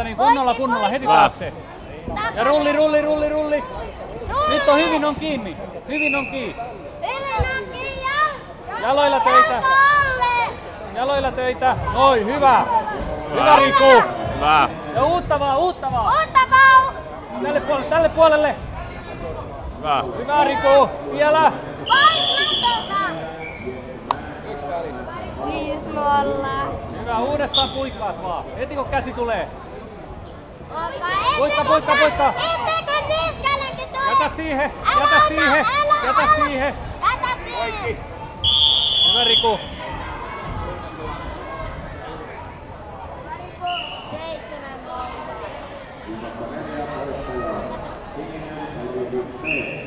Tuota niin, kunnolla, heti taakse. Ja rulli. Nyt on hyvin on kiinni. Jaloilla töitä. Noin, hyvä. Hyvä Riku. Hyvä. Ja uutta vaan. Tälle puolelle. Hyvä. Hyvä Riku. Vielä. 5-0. Hyvä, uudestaan puikkaat vaan. Heti kun käsi tulee. Puikka. Etteikö niskallekin tule? Jätä siihen. Poikki. Hyvä Riku. 7-0.